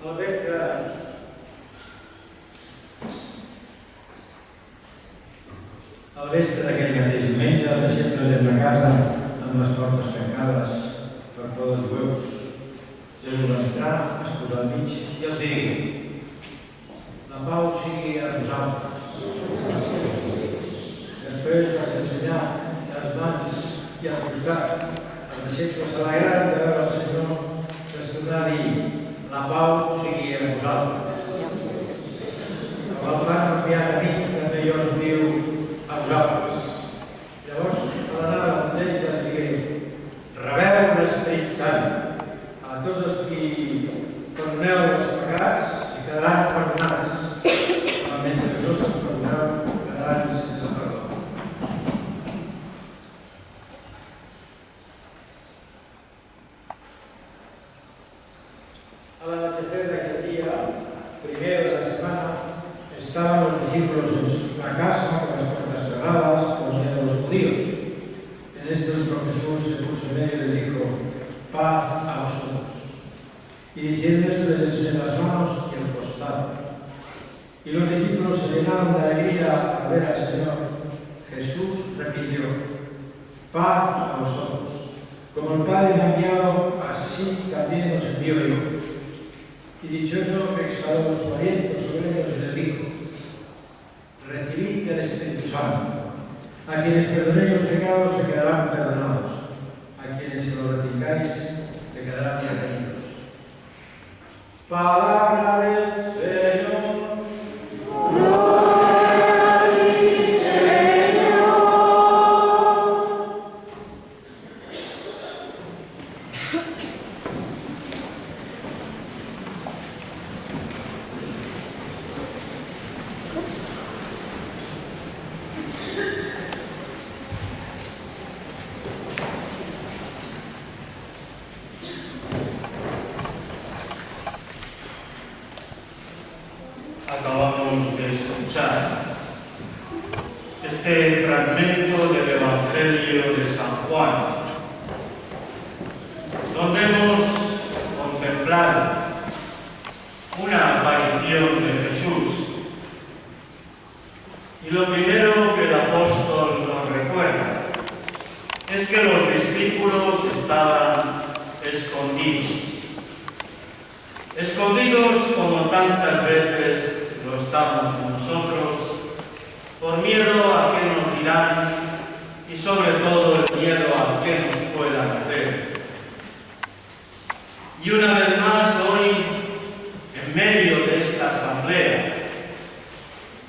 Al vespre d'aquell mateix diumenge, els deixebles en la casa, amb les portes tancades per por dels jueus, Jesús va entrar, es posà al mig i els digui: la pau sigui a vosaltres. Després va ensenyar les mans i al costat. Els deixebles s'alegraren de veure el Senyor, que es tornà a dir: la pau sigui a vosaltres. El m'han enviat a mi, també jo us diu a vosaltres. Llavors, a l'anada amb ells els digué: rebeu l'Esperit Sant. A tots els qui perdoneu els pecats i quedaran perdonats. Mentre que no se'ls perdoneu, quedaran sense perdó. A l'anochecer d'aquell dia, primer de la setmana, estaban los discípulos en la casa con las puertas cerradas, como de los judíos. En esto Jesús se puso en medio y les dijo: paz a vosotros. Y diciendo esto les enseñó las manos y el costado. Y los discípulos se llenaron de alegría al ver al Señor. Jesús repitió: paz a vosotros. Como el Padre me ha enviado, así también os envío yo. Y dicho eso, exhaló su aliento sobre ellos y les dijo: recibid el Espíritu Santo. A quienes perdonéis los pecados se quedarán perdonados. A quienes se los retengáis se quedarán retenidos. Palabra del Señor. Gloria a ti, Señor. Acabamos de escuchar este fragmento del Evangelio de San Juan, donde hemos contemplado una aparición de Jesús. Y lo primero que el apóstol nos recuerda es que los discípulos estaban escondidos como tantas veces lo estamos nosotros, por miedo a qué nos dirán y sobre todo el miedo a qué nos puedan hacer. Y una vez más hoy, en medio de esta asamblea,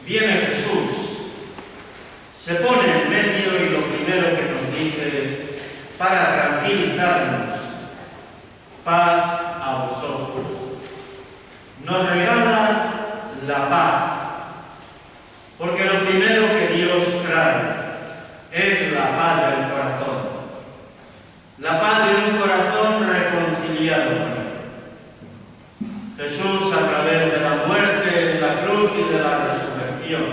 viene Jesús, se pone en medio y lo primero que nos dice, para tranquilizarnos: paz a vosotros. Nos regala la paz, porque lo primero que Dios trae es la paz del corazón, la paz de un corazón reconciliado. Jesús, a través de la muerte de la cruz y de la resurrección,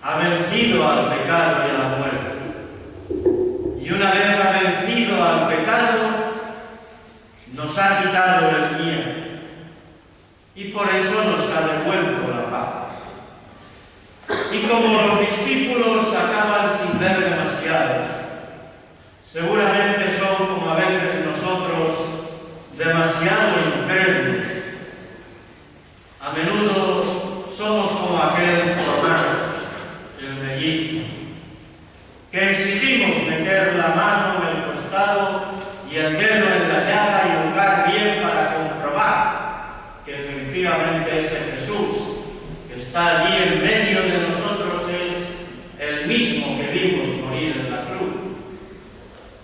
ha vencido al pecado y a la muerte. Y una vez ha vencido al pecado, nos ha quitado el miedo. Y por eso nos ha devuelto la paz. Y como los discípulos acaban sin ver demasiado, seguramente son como a veces nosotros, demasiado incrédulos. A menudo somos como aquel Tomás, el mellizo, que exigimos meter la mano en el costado y el dedo en la llaga y buscar bien para comprobar que efectivamente ese Jesús que está allí en medio de nosotros es el mismo que vimos morir en la cruz.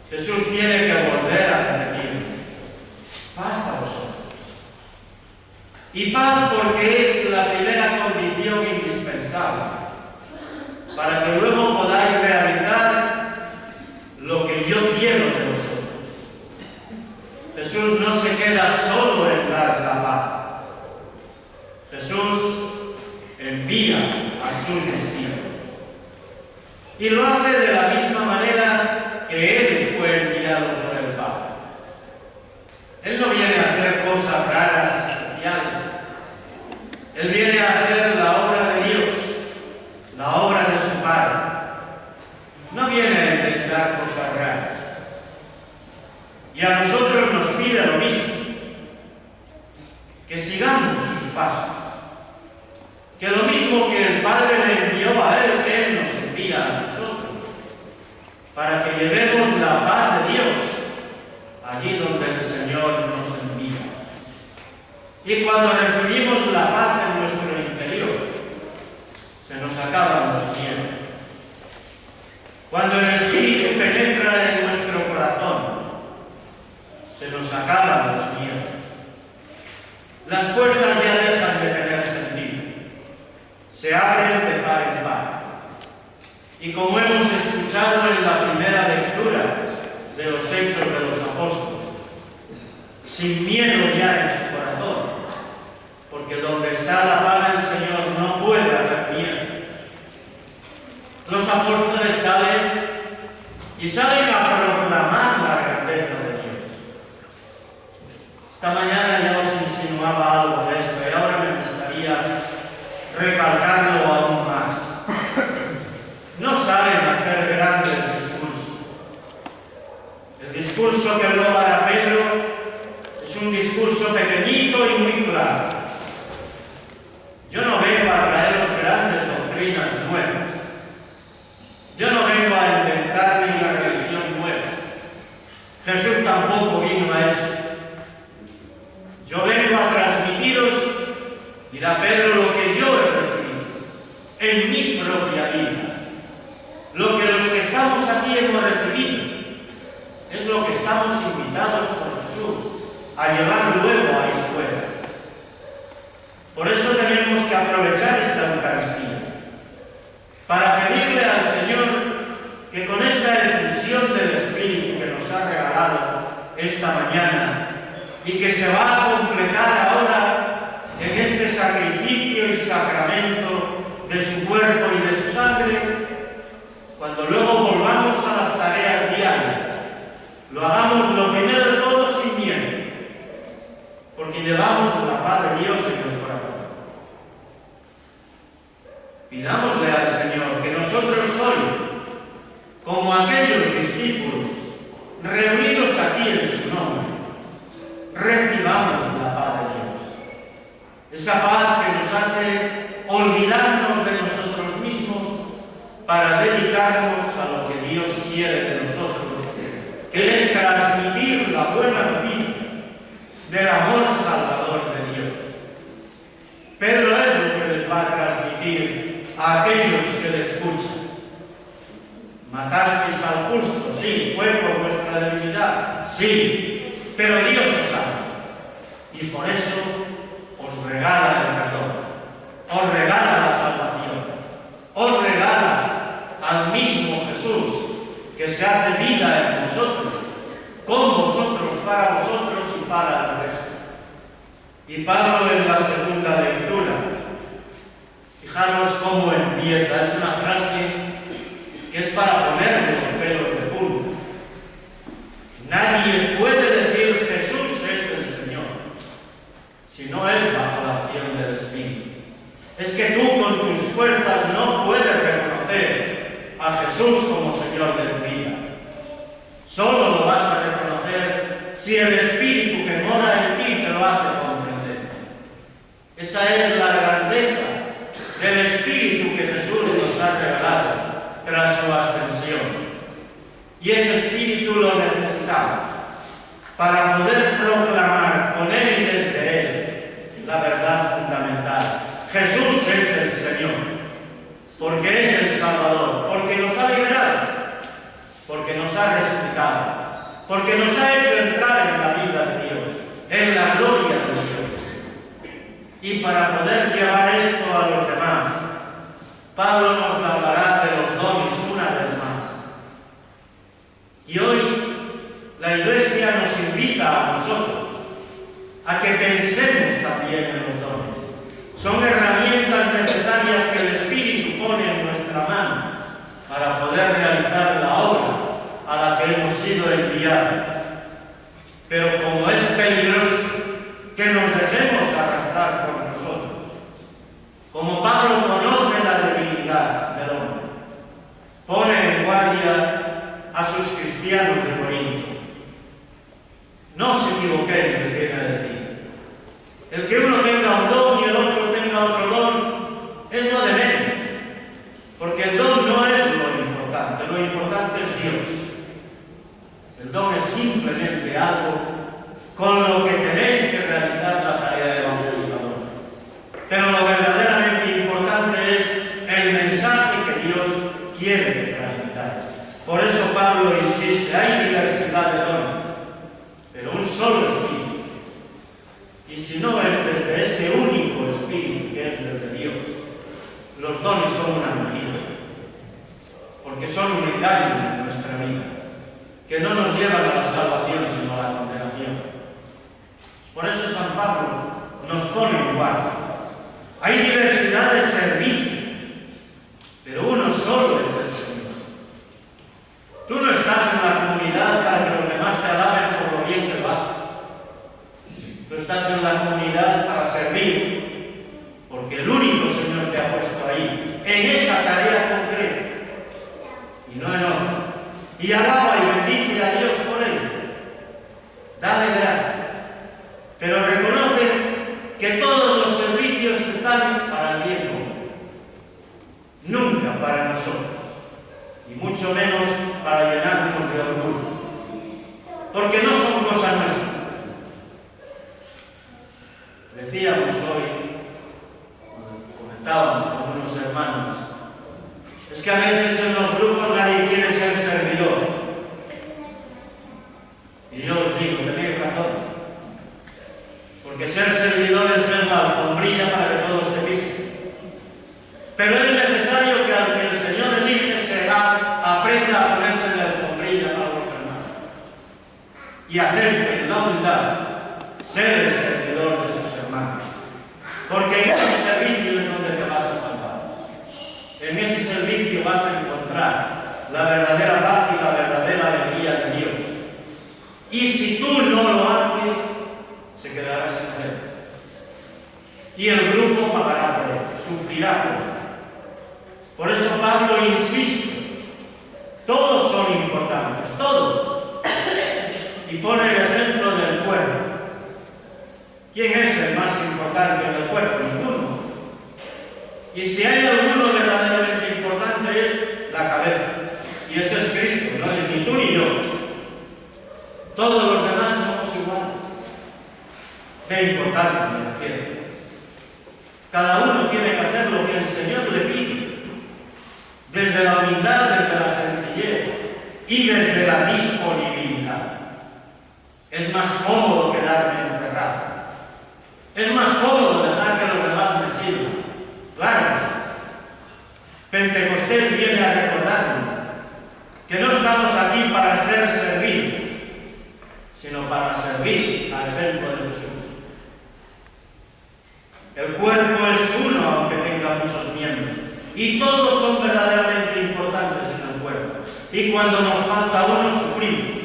Jesús tiene que volver a repetir: paz a vosotros. Y paz porque es la primera condición indispensable para que luego podáis realizar lo que yo quiero de vosotros. Jesús no se queda solo en dar la paz. Jesús envía a sus discípulos. Y lo hace de la misma manera que Él fue enviado por el Padre. Él no viene a hacer cosas raras, Él viene a hacer la obra de Dios, la obra de su Padre. No viene a inventar cosas raras. Y a nosotros nos pide lo mismo, que sigamos sus pasos, que lo mismo que el Padre le envió a Él nos envía a nosotros, para que llevemos la paz de Dios allí donde el Señor nos envía. Y cuando recibimos la paz en nuestro interior, se nos acaban los miedos. Cuando el Espíritu penetra en nuestro corazón, se nos acaban los miedos. Las puertas ya dejan de tener sentido. Se abren de par en par. Y como hemos escuchado en la primera lectura de los Hechos de los Apóstoles, sin miedo ya en su corazón, porque donde está la paz del Señor no puede haber miedo. Los apóstoles salen a proclamar la grandeza de Dios. Esta mañana ya os insinuaba algo de esto y ahora me gustaría recalcarlo aún más. No salen a hacer grandes discursos. El discurso que luego hará Pedro es un discurso pequeñito y muy claro. Yo no vengo a traeros grandes doctrinas nuevas. Yo no vengo a inventar ni una religión nueva. Jesús tampoco vino a eso. Yo vengo a transmitiros, dirá Pedro, lo que yo he recibido en mi propia vida. Lo que los que estamos aquí hemos recibido es lo que estamos invitados por Jesús a llevar luego a la escuela. Por eso tenemos que aprovechar esta Eucaristía para pedirle al Señor que con esta efusión del Espíritu que nos ha regalado esta mañana y que se va a completar ahora en este sacrificio y sacramento de su cuerpo y de su sangre, cuando luego volvamos a las tareas diarias, lo hagamos lo primero de todo sin miedo, porque llevamos la paz de Dios en el corazón. Pidámosle al Señor que nosotros hoy, como aquellos discípulos reunidos aquí en su nombre, recibamos la paz de Dios. Esa paz que nos hace olvidarnos de nosotros mismos para dedicarnos a lo que Dios quiere de nosotros, que es transmitir la buena noticia del amor salvador de Dios. Pedro es lo que les va a transmitir a aquellos que le escuchan. Matasteis al justo, sí, fue por vuestra debilidad, sí, pero Dios os ama y por eso os regala el perdón, os regala la salvación, os regala al mismo Jesús que se hace vida en vosotros, con vosotros, para vosotros y para el resto. Y Pablo en la segunda lectura, fijaros cómo empieza, es una frase que es para poner los pelos de punta. Nadie puede decir Jesús es el Señor si no es bajo la acción del Espíritu. Es que tú con tus fuerzas no puedes reconocer a Jesús como Señor de tu vida. Solo lo vas a reconocer si el Espíritu que mora en ti te lo hace comprender. Esa es la grandeza del Espíritu que Jesús nos ha regalado tras su ascensión. Y ese Espíritu lo necesitamos para poder proclamar con Él y desde Él la verdad fundamental. Jesús es el Señor, porque es el Salvador, porque nos ha liberado, porque nos ha resucitado, porque nos ha hecho entrar en la vida de Dios, en la gloria de Dios. Y para poder llevar esto a los demás, Pablo nos hablará de los dones una vez más. Y hoy la Iglesia nos invita a nosotros a que pensemos también en los dones. Son herramientas necesarias que el Espíritu pone en nuestra mano para poder realizar la obra a la que hemos sido enviados. Pero como es peligroso que nos dejemos arrastrar por nosotros, Como Pablo conoce la debilidad del hombre, pone en guardia a sus cristianos de Corinto. No os equivoquéis, les viene a decir. El que uno tenga un don y el otro tenga otro don es lo de menos, porque el don no es lo importante es Dios. El don es simplemente algo con lo que tenéis que realizar la tarea de evangelizador. Pero lo verdaderamente importante es el mensaje que Dios quiere que transmitáis. Por eso Pablo insiste, hay diversidad de dones, pero un solo Espíritu. Y si no es desde ese único Espíritu que es desde Dios, los dones son una mentira, porque son un engaño en nuestra vida, que no nos llevan a la salvación sino a la condenación. Por eso San Pablo nos pone en guardia. Hay diversidad de servicios, pero uno solo es el Señor. Tú no estás en la comunidad para que los demás te alaben por lo bien que lo haces. Tú estás en la comunidad para servir, porque el único Señor te ha puesto ahí, en esa tarea concreta, y no en otra. Y alaba y bendice a Dios por ello. Dale gracias. Pero reconoce que todos los servicios están para el bien común, nunca para nosotros, y mucho menos para llenarnos de orgullo, porque no son cosas nuestras. Decíamos hoy, cuando comentábamos con unos hermanos, es que a veces en los grupos nadie quiere ser servidor. Y yo os digo, tenéis razón. Porque ser servidor es ser la alfombrilla para que todos te pisen. Pero es necesario que al que el Señor elige aprenda a ponerse en la alfombrilla para los hermanos. Y hacer en la humildad ser el servidor de sus hermanos. Porque en ese servicio es donde te vas a salvar. En ese servicio vas a encontrar la verdadera paz y la verdadera alegría de Dios. Y si tú no lo haces, se quedará sin hacer. Y el grupo pagará por ello, sufrirá por ello. Por eso Pablo insiste, todos son importantes, todos. Y pone el ejemplo del cuerpo. ¿Quién es el más importante del cuerpo? Ninguno. Y si hay alguno verdaderamente importante es la cabeza. Y ese es Cristo, no es ni tú ni yo. Todos los demás somos iguales. Qué importante, me refiero. Cada uno tiene que hacer lo que el Señor le pide, desde la humildad, desde la sencillez y desde la disponibilidad. Es más cómodo quedarme encerrado. Es más cómodo dejar que los demás me sirvan. Claro que sí. Pentecostés viene a recordarnos que no estamos aquí para ser servidos, sino para servir al ejemplo de Jesús. El cuerpo es uno, aunque tenga muchos miembros, y todos son verdaderamente importantes en el cuerpo. Y cuando nos falta uno, sufrimos.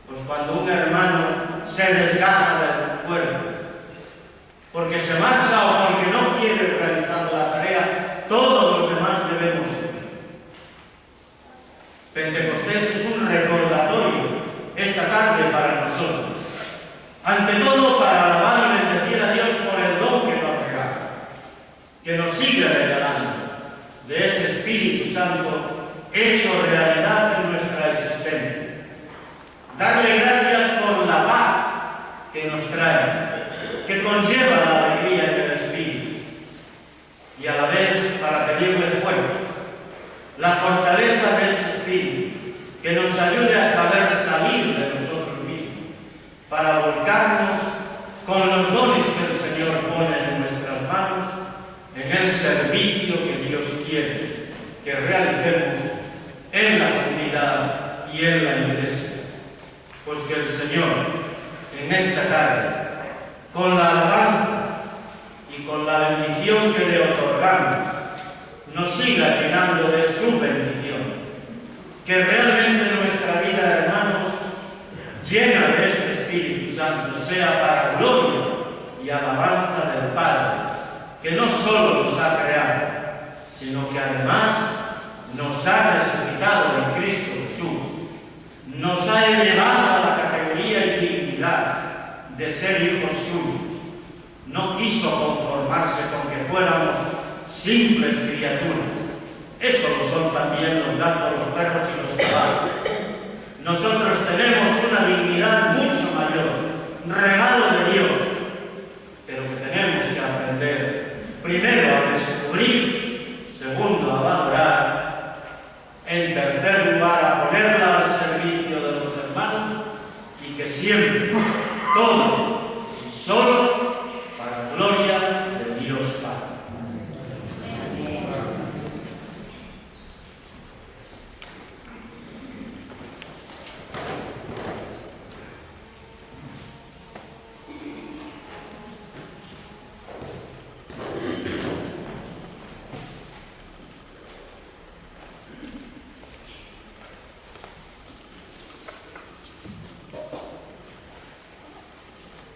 Pues cuando un hermano se desgaja del cuerpo, porque se marcha o porque no quiere realizar la tarea, todos los demás debemos seguir. Pentecostés es un recordatorio esta tarde para nosotros. Ante todo, para alabar y bendecir a Dios por el don que nos regala, que nos sigue regalando, de ese Espíritu Santo hecho realidad en nuestra existencia. Darle gracias por la paz que nos trae, que conlleva la alegría en el Espíritu, y a la vez para pedirle fuerza, la fortaleza de ese Espíritu, que nos ayude a saber salir de nosotros mismos, para volcarnos con los dones que el Señor pone en nuestras manos, en el servicio que Dios quiere que realicemos en la comunidad y en la iglesia. Pues que el Señor, en esta tarde, con la alabanza y con la bendición que le otorgamos, nos siga llenando de su bendición. Que realmente nuestra vida, hermanos, llena de este Espíritu Santo, sea para gloria y alabanza del Padre, que no solo sino que además nos ha resucitado en Cristo Jesús, nos ha elevado a la categoría y dignidad de ser hijos suyos. No quiso conformarse con que fuéramos simples criaturas. Eso lo son también los gatos, los perros y los caballos. Nosotros tenemos una dignidad mucho mayor, regalo de Dios, pero que tenemos que aprender primero a descubrir